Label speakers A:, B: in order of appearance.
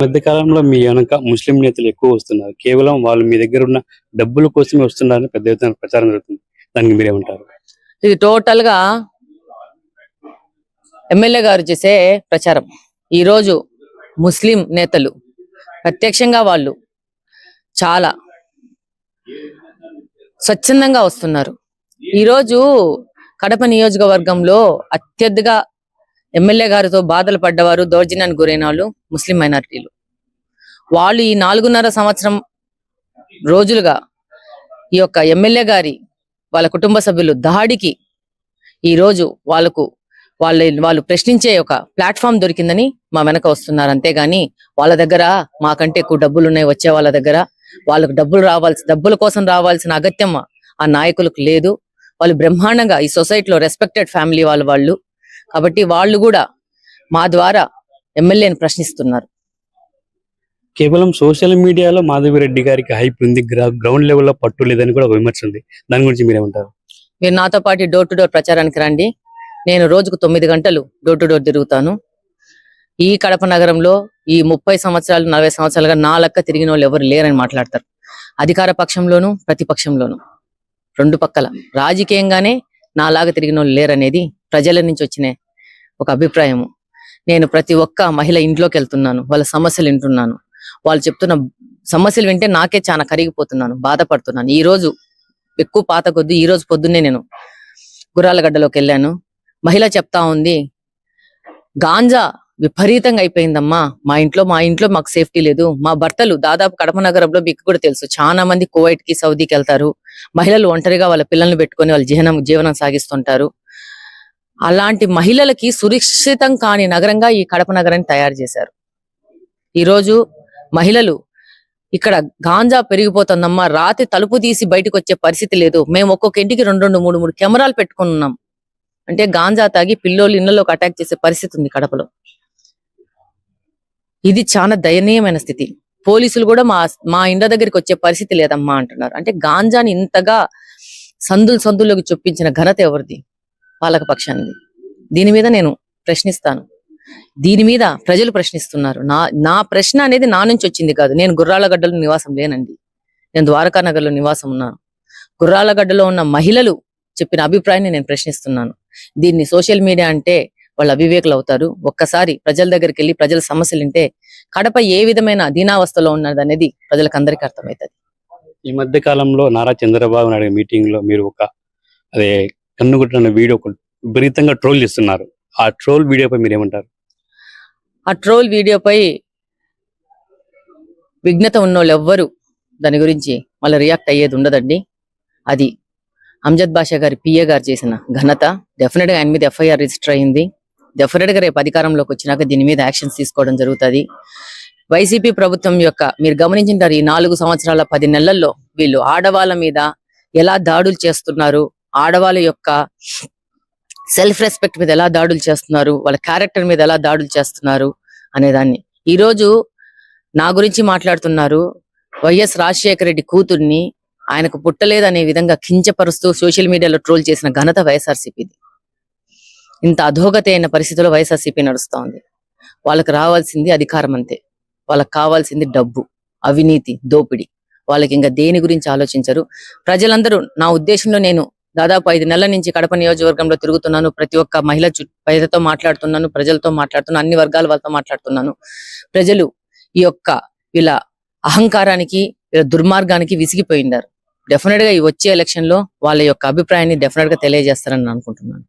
A: మధ్య కాలంలో మీ వెనక ముస్లిం నేతలు ఎక్కువ వస్తున్నారు. కేవలం వాళ్ళు మీ దగ్గర ఉన్న డబ్బుల కోసమే వస్తున్నారని పెద్ద ఎత్తున ప్రచారం జరుగుతుంది. దానికి మీరేమంటారు?
B: ఇది టోటల్ గా ఎమ్మెల్యే గారు చేసే ప్రచారం. ఈ రోజు ముస్లిం నేతలు ప్రత్యక్షంగా వాళ్ళు చాలా స్వచ్ఛందంగా వస్తున్నారు. ఈ రోజు కడప నియోజకవర్గంలో అత్యధిక ఎమ్మెల్యే గారితో బాధలు పడ్డవారు, దౌర్జన్యానికి గురైన వాళ్ళు ముస్లిం మైనారిటీలు. వాళ్ళు ఈ 4.5 సంవత్సరం రోజులుగా ఈ యొక్క ఎమ్మెల్యే గారి వాళ్ళ కుటుంబ సభ్యులు దాడికి ఈ రోజు వాళ్ళు ప్రశ్నించే ఒక ప్లాట్ఫామ్ దొరికిందని మా వెనక వస్తున్నారు. అంతేగాని వాళ్ళ దగ్గర మాకంటే ఎక్కువ డబ్బులు ఉన్నాయి, వచ్చే వాళ్ళ దగ్గర వాళ్ళకు డబ్బుల కోసం రావాల్సిన అగత్యం ఆ నాయకులకు లేదు. వాళ్ళు బ్రహ్మాండంగా ఈ సొసైటీలో రెస్పెక్టెడ్ ఫ్యామిలీ వాళ్ళు కాబట్టి వాళ్ళు కూడా మా ద్వారా ఎమ్మెల్యేని ప్రశ్నిస్తున్నారు.
A: కేవలం సోషల్ మీడియాలో మాధవిరెడ్డి గారికి హైప్ ఉంది, గ్రౌండ్ లెవెల్లో పట్టు లేదని కూడా ఒక విమర్శ ఉంది. దాని గురించి మీరేమంటారు?
B: మీరు నాతో పాటు డోర్ టు డోర్ ప్రచారానికి రండి. నేను రోజుకు 9 గంటలు డోర్ టు డోర్ తిరుగుతాను. ఈ కడప నగరంలో ఈ 30 సంవత్సరాలు 40 సంవత్సరాలుగా నా లెక్క తిరిగిన వాళ్ళు ఎవరు లేరని మాట్లాడతారు. అధికార పక్షంలోను ప్రతిపక్షంలోను రెండు పక్కల రాజకీయంగానే నాలాగా తిరిగిన వాళ్ళు లేరనేది ప్రజల నుంచి వచ్చిన ఒక అభిప్రాయము. నేను ప్రతి ఒక్క మహిళ ఇంట్లోకి వెళ్తున్నాను, వాళ్ళ సమస్యలు వింటున్నాను. వాళ్ళు చెప్తున్న సమస్యలు వింటే నాకే చాలా కరిగిపోతున్నాను, బాధపడుతున్నాను. ఈ రోజు ఎక్కువ పాత కొద్ది ఈ రోజు పొద్దున్నే నేను గుర్రాలగడ్డలోకి వెళ్ళాను. మహిళ చెప్తా ఉంది, గాంజా విపరీతంగా అయిపోయిందమ్మా, మా ఇంట్లో మాకు సేఫ్టీ లేదు. మా భర్తలు దాదాపు కడప నగరంలో మీకు కూడా తెలుసు, చాలా మంది కువైట్ కి సౌదీకి వెళ్తారు. మహిళలు ఒంటరిగా వాళ్ళ పిల్లల్ని పెట్టుకొని వాళ్ళ జీవనం సాగిస్తుంటారు. అలాంటి మహిళలకి సురక్షితం కాని నగరంగా ఈ కడప నగరాన్ని తయారు చేశారు. ఈరోజు మహిళలు ఇక్కడ గాంజా పెరిగిపోతుందమ్మా, రాత్రి తలుపు తీసి బయటకు వచ్చే పరిస్థితి లేదు. మేము ఒక్కొక్క ఇంటికి 2 3 కెమెరాలు పెట్టుకుని ఉన్నాం. అంటే గాంజా తాగి పిల్లోళ్ళు ఇళ్లలోకి అటాక్ చేసే పరిస్థితి ఉంది కడపలో. ఇది చాలా దయనీయమైన స్థితి. పోలీసులు కూడా మా ఇండ్ల దగ్గరికి వచ్చే పరిస్థితి లేదమ్మా అంటున్నారు. అంటే గాంజాని ఇంతగా సందుల్లోకి చొప్పించిన ఘనత ఎవరిది? పాలక పక్షాన్ని. దీని మీద నేను ప్రశ్నిస్తాను. దీని మీద ప్రజలు ప్రశ్నిస్తున్నారు. నా ప్రశ్న అనేది నా నుంచి వచ్చింది కాదు. నేను గుర్రాలగడ్డలో నివాసం లేనండి, నేను ద్వారకా నగర్లో నివాసం ఉన్నాను. గుర్రాలగడ్డలో ఉన్న మహిళలు చెప్పిన అభిప్రాయాన్ని నేను ప్రశ్నిస్తున్నాను. దీన్ని సోషల్ మీడియా అంటే వాళ్ళు అవివేకులు అవుతారు. ఒక్కసారి ప్రజల దగ్గరికి వెళ్ళి ప్రజల సమస్యలు వింటే కడప ఏ విధమైన దీనావస్థలో ఉన్నది అనేది ప్రజలకు అందరికీ అర్థమవుతుంది.
A: ఈ మధ్య కాలంలో నారా చంద్రబాబు నాయుడు మీటింగ్ లో మీరు అదే కన్నుగుట్టిన వీడియో విపరీతంగా ట్రోల్ చేస్తున్నారు. ఆ ట్రోల్ వీడియోపై మీరేమంటారు?
B: ఆ ట్రోల్ వీడియోపై విఘ్నత ఉన్నోళ్ళు ఎవ్వరు దాని గురించి మళ్ళీ రియాక్ట్ అయ్యేది ఉండదండి. అది అంజద్ బాషా గారి పిఏ గారు చేసిన ఘనత. డెఫినెట్ గా ఆయన మీద ఎఫ్ఐఆర్ రిజిస్టర్ అయింది. డెఫినెట్ గా రేపు అధికారంలోకి వచ్చినాక దీని మీద యాక్షన్స్ తీసుకోవడం జరుగుతుంది. వైసీపీ ప్రభుత్వం యొక్క మీరు గమనించారు, ఈ 4 సంవత్సరాల 10 నెలల్లో వీళ్ళు ఆడవాళ్ళ మీద ఎలా దాడులు చేస్తున్నారు, ఆడవాళ్ళ యొక్క సెల్ఫ్ రెస్పెక్ట్ మీద ఎలా దాడులు చేస్తున్నారు, వాళ్ళ క్యారెక్టర్ మీద ఎలా దాడులు చేస్తున్నారు అనేదాన్ని. ఈరోజు నా గురించి మాట్లాడుతున్నారు. వైఎస్ రాజశేఖర రెడ్డి కూతుర్ని ఆయనకు పుట్టలేదనే విధంగా కించపరుస్తూ సోషల్ మీడియాలో ట్రోల్ చేసిన ఘనత వైఎస్ఆర్సీపీది. ఇంత అధోగతి అయిన పరిస్థితుల్లో వైఎస్ఆర్సీపీ నడుస్తూ ఉంది. వాళ్ళకి రావాల్సింది అధికారం అంతే, వాళ్ళకి కావాల్సింది డబ్బు, అవినీతి, దోపిడీ. వాళ్ళకి ఇంకా దేని గురించి ఆలోచించరు. ప్రజలందరూ నా ఉద్దేశంలో నేను దాదాపు 5 నెలల నుంచి కడప నియోజకవర్గంలో తిరుగుతున్నాను. ప్రతి ఒక్క మహిళతో మాట్లాడుతున్నాను, ప్రజలతో మాట్లాడుతున్నాను, అన్ని వర్గాల వాళ్ళతో మాట్లాడుతున్నాను. ప్రజలు ఈ యొక్క వీళ్ళ అహంకారానికి, వీళ్ళ దుర్మార్గానికి విసిగిపోయినారు. డెఫినెట్ గా ఈ వచ్చే ఎలక్షన్ లో వాళ్ళ యొక్క అభిప్రాయాన్ని డెఫినెట్ గా తెలియజేస్తారని అనుకుంటున్నాను.